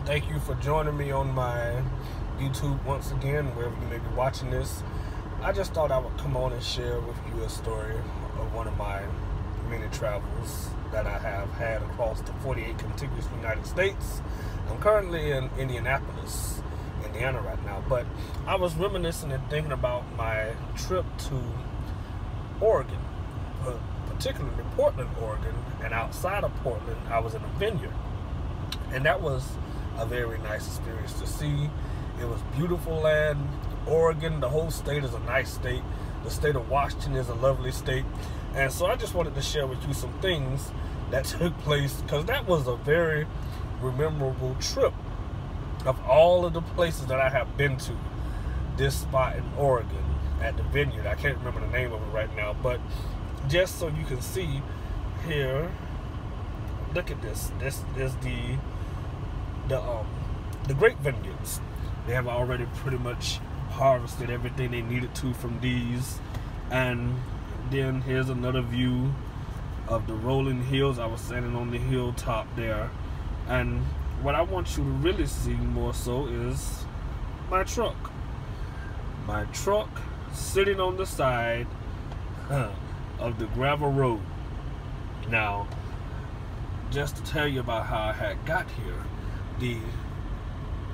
Thank you for joining me on my YouTube once again, wherever you may be watching this. I just thought I would come on and share with you a story of one of my many travels that I have had across the 48 contiguous United States. I'm currently in Indianapolis, Indiana right now, but I was reminiscing and thinking about my trip to Oregon, particularly Portland, Oregon, and outside of Portland, I was in a vineyard. And that was a very nice experience to see. It was beautiful land. Oregon, the whole state is a nice state. The state of Washington is a lovely state. And so I just wanted to share with you some things that took place, because that was a very memorable trip. Of all of the places that I have been to, this spot in Oregon at the Vineyard, I can't remember the name of it right now, but just so you can see here, look at this. This is the grape vineyards. They have already pretty much harvested everything they needed to from these. And then here's another view of the rolling hills. I was standing on the hilltop there, and what I want you to really see more so is my truck. My truck sitting on the side of the gravel road. Now, just to tell you about how I had got here,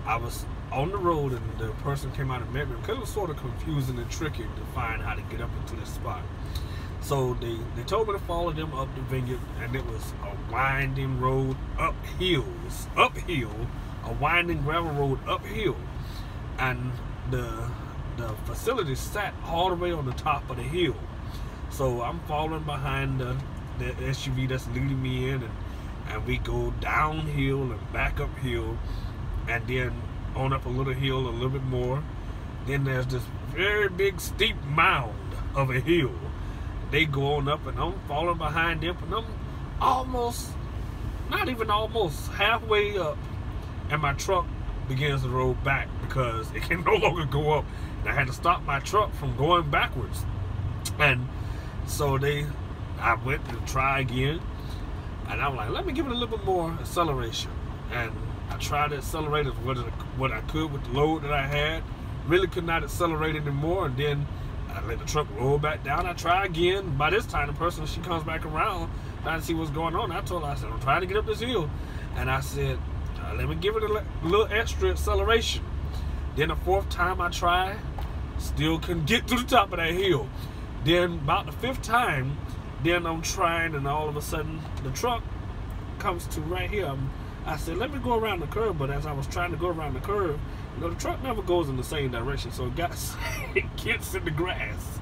I was on the road and the person came out and met me, because it was sort of confusing and tricky to find how to get up into this spot. So they told me to follow them up the vineyard, and it was a winding road uphill, a winding gravel road uphill, and the facility sat all the way on the top of the hill. So I'm following behind the SUV that's leading me in, and we go downhill and back uphill, and then on up a little hill a little bit more. Then there's this very big steep mound of a hill. They go on up, and I'm following behind them, and I'm almost, not even almost, halfway up, and my truck begins to roll back because it can no longer go up, and I had to stop my truck from going backwards. And so I went to try again, and I'm like, let me give it a little bit more acceleration. And I tried to accelerate as what I could with the load that I had. Really could not accelerate anymore, and then I let the truck roll back down. I try again. By this time, the person, she comes back around trying to see what's going on. I told her, I said, I'm trying to get up this hill. And I said, let me give it a little extra acceleration. Then the fourth time I tried, still couldn't get to the top of that hill. Then about the fifth time, then I'm trying, and all of a sudden, the truck comes to right here. I said, let me go around the curve, but as I was trying to go around the curve, you know, the truck never goes in the same direction, so it gets in the grass.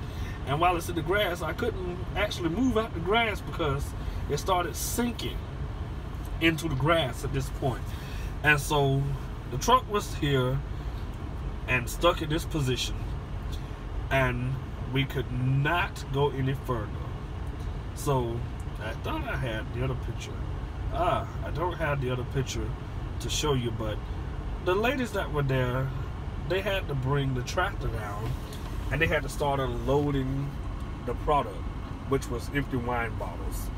And while it's in the grass, I couldn't actually move out the grass because it started sinking into the grass at this point. And so the truck was here and stuck in this position, and we could not go any further. So I thought I had the other picture. I don't have the other picture to show you, but the ladies that were there, they had to bring the tractor down, and they had to start unloading the product, which was empty wine bottles,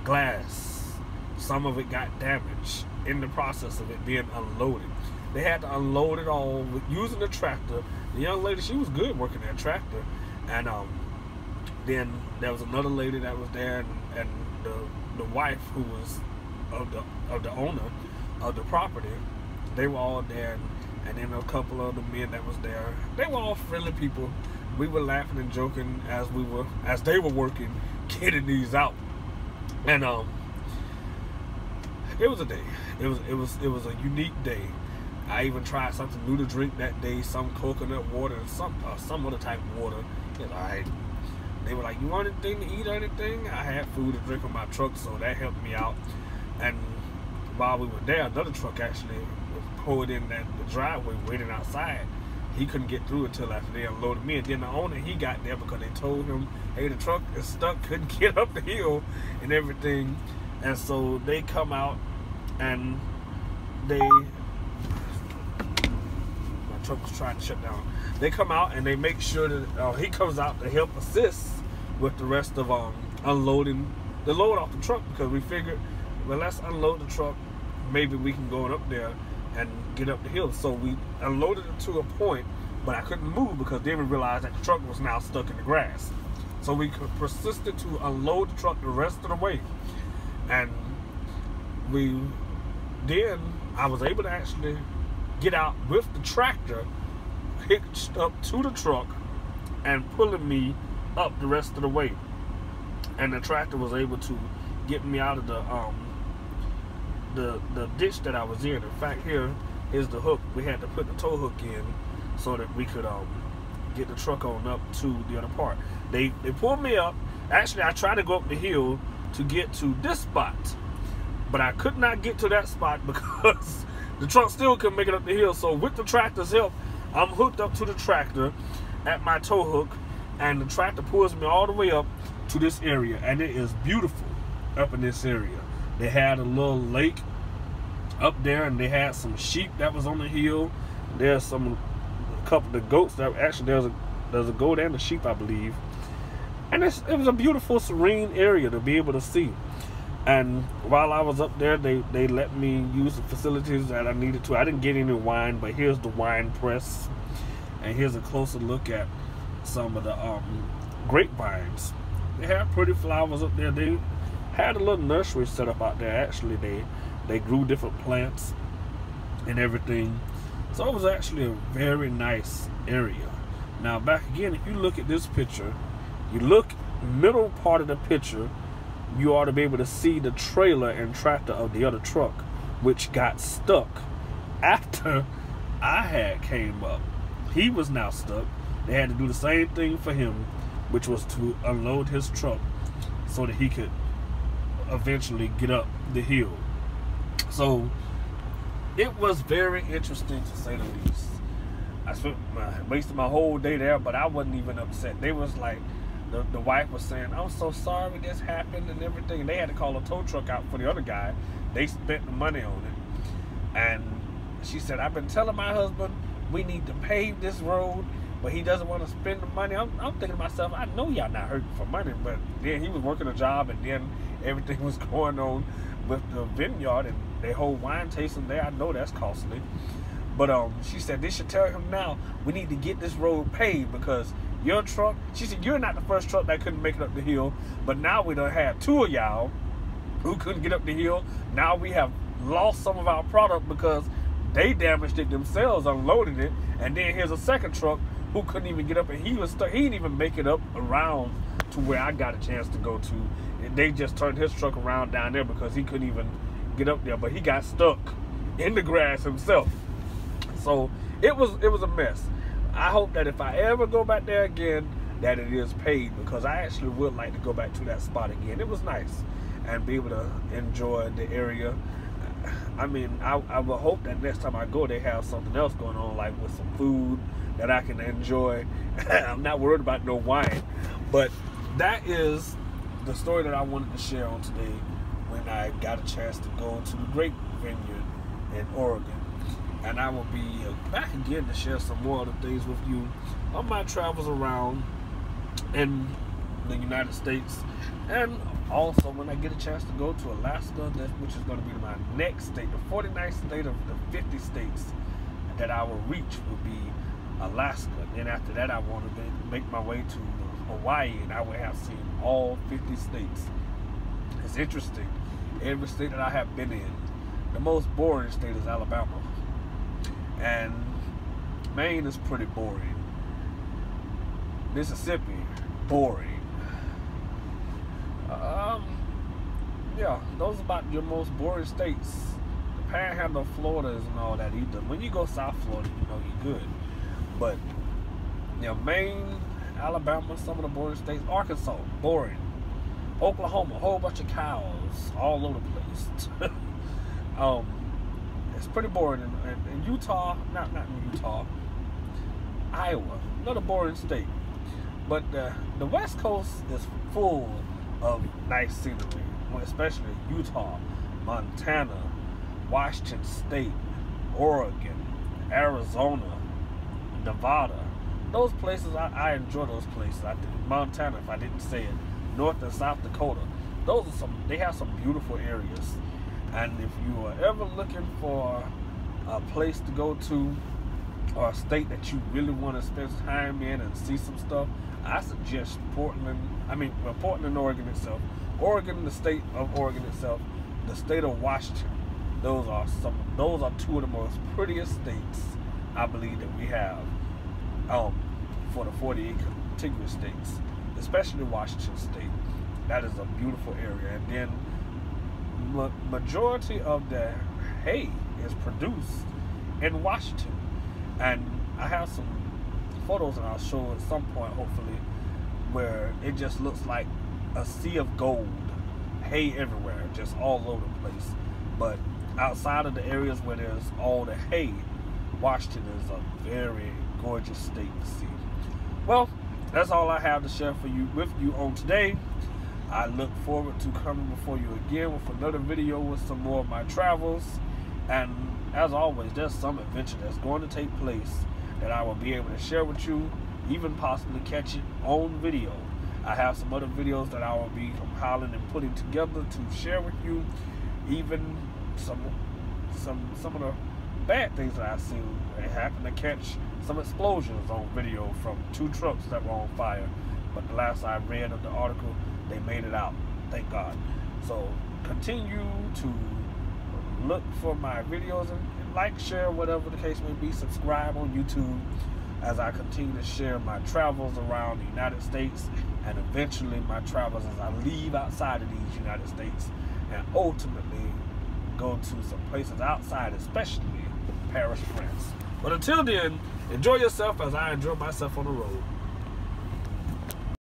glass. Some of it got damaged in the process of it being unloaded. They had to unload it all using the tractor. The young lady, she was good working that tractor, and then there was another lady that was there, and the wife, who was of the owner of the property. They were all there, and then a couple of the men that was there. They were all friendly people. We were laughing and joking as they were working, getting these out. And it was a day. It was a unique day. I even tried something new to drink that day, some coconut water and some other type of water. You know, they were like, you want anything to eat or anything? I had food to drink on my truck, so that helped me out. And while we were there, another truck actually was pulled in the driveway waiting outside. He couldn't get through until after they unloaded me. And then the owner, he got there because they told him, hey, the truck is stuck, couldn't get up the hill and everything. And so they come out, and my truck was trying to shut down. They come out and they make sure that he comes out to help assist with the rest of unloading the load off the truck, because we figured, well, let's unload the truck. Maybe we can go up there and get up the hill. So we unloaded it to a point, but I couldn't move because then we realized that the truck was now stuck in the grass. So we persisted to unload the truck the rest of the way. And then I was able to actually get out with the tractor hitched up to the truck and pulling me up the rest of the way. And the tractor was able to get me out of the ditch that I was in. In fact, here is the hook. We had to put the tow hook in so that we could get the truck on up to the other part. They pulled me up. Actually, I tried to go up the hill to get to this spot, but I could not get to that spot because the truck still couldn't make it up the hill. So with the tractor's help, I'm hooked up to the tractor at my tow hook, and the tractor pulls me all the way up to this area, and it is beautiful up in this area. They had a little lake up there, and they had some sheep that was on the hill. There's a couple of the goats that actually there's a goat and a sheep, I believe. And it was a beautiful, serene area to be able to see. And while I was up there, they let me use the facilities that I needed to. I didn't get any wine, but here's the wine press, and here's a closer look at some of the grapevines. They had pretty flowers up there. They had a little nursery set up out there. Actually, they grew different plants and everything. So it was actually a very nice area. Now back again, if you look at this picture, you look middle part of the picture, you ought to be able to see the trailer and tractor of the other truck, which got stuck after I had came up. He was now stuck. They had to do the same thing for him, which was to unload his truck so that he could eventually get up the hill. So it was very interesting, to say the least. I wasted my whole day there, but I wasn't even upset. They was like, the wife was saying, "I'm so sorry this happened," and everything. And they had to call a tow truck out for the other guy. They spent the money on it. And she said, "I've been telling my husband we need to pave this road, but he doesn't want to spend the money." I'm thinking to myself, I know y'all not hurting for money, but then he was working a job, and then everything was going on with the vineyard and their whole wine tasting there. I know that's costly. But she said they should tell him now, we need to get this road paved because your truck, she said, you're not the first truck that couldn't make it up the hill, but now we done have two of y'all who couldn't get up the hill. Now we have lost some of our product because they damaged it themselves, unloading it. And then here's a second truck who couldn't even get up, and he was stuck. He didn't even make it up around to where I got a chance to go to. And they just turned his truck around down there because he couldn't even get up there, but he got stuck in the grass himself. So it was a mess. I hope that if I ever go back there again, that it is paid, because I actually would like to go back to that spot again. It was nice and be able to enjoy the area. I mean, I will hope that next time I go, they have something else going on, like with some food that I can enjoy. I'm not worried about no wine. But that is the story that I wanted to share on today when I got a chance to go to the Great Vineyard in Oregon. And I will be back again to share some more other things with you on my travels around in the United States. And also when I get a chance to go to Alaska, which is going to be my next state, the 49th state of the 50 states that I will reach will be Alaska. Then after that, I want to make my way to Hawaii, and I will have seen all 50 states. It's interesting. Every state that I have been in, the most boring state is Alabama. And Maine is pretty boring. Mississippi, boring. Yeah, those are about your most boring states. The Panhandle of Florida isn't all that either. When you go South Florida, you know you're good. But you know, Maine, Alabama, some of the boring states. Arkansas, boring. Oklahoma, a whole bunch of cows all over the place. It's pretty boring. In Utah, not in Utah, Iowa, another boring state. But the West Coast is full of nice scenery, especially Utah, Montana, Washington State, Oregon, Arizona, Nevada. Those places, I enjoy those places. Montana, if I didn't say it, North and South Dakota. They have some beautiful areas. And if you are ever looking for a place to go to, or a state that you really want to spend time in and see some stuff, I suggest Portland. Portland, Oregon itself. Oregon, the state of Oregon itself, the state of Washington. Those are two of the most prettiest states I believe that we have for the 48 contiguous states, especially Washington State. That is a beautiful area. And then majority of the hay is produced in Washington. And I have some photos, and I'll show at some point, hopefully, where it just looks like a sea of gold, hay everywhere, just all over the place. But outside of the areas where there's all the hay, Washington is a very gorgeous state to see. Well, that's all I have to share with you on today. I look forward to coming before you again with another video with some more of my travels. And as always, there's some adventure that's going to take place that I will be able to share with you, even possibly catch it on video. I have some other videos that I will be compiling and putting together to share with you, even some of the bad things that I've seen. I happened to catch some explosions on video from 2 trucks that were on fire, but the last I read of the article, they made it out, thank God. So continue to look for my videos and like, share, whatever the case may be. Subscribe on YouTube as I continue to share my travels around the United States, and eventually my travels as I leave outside of these United States and ultimately go to some places outside, especially Paris, France. But until then, enjoy yourself as I enjoy myself on the road.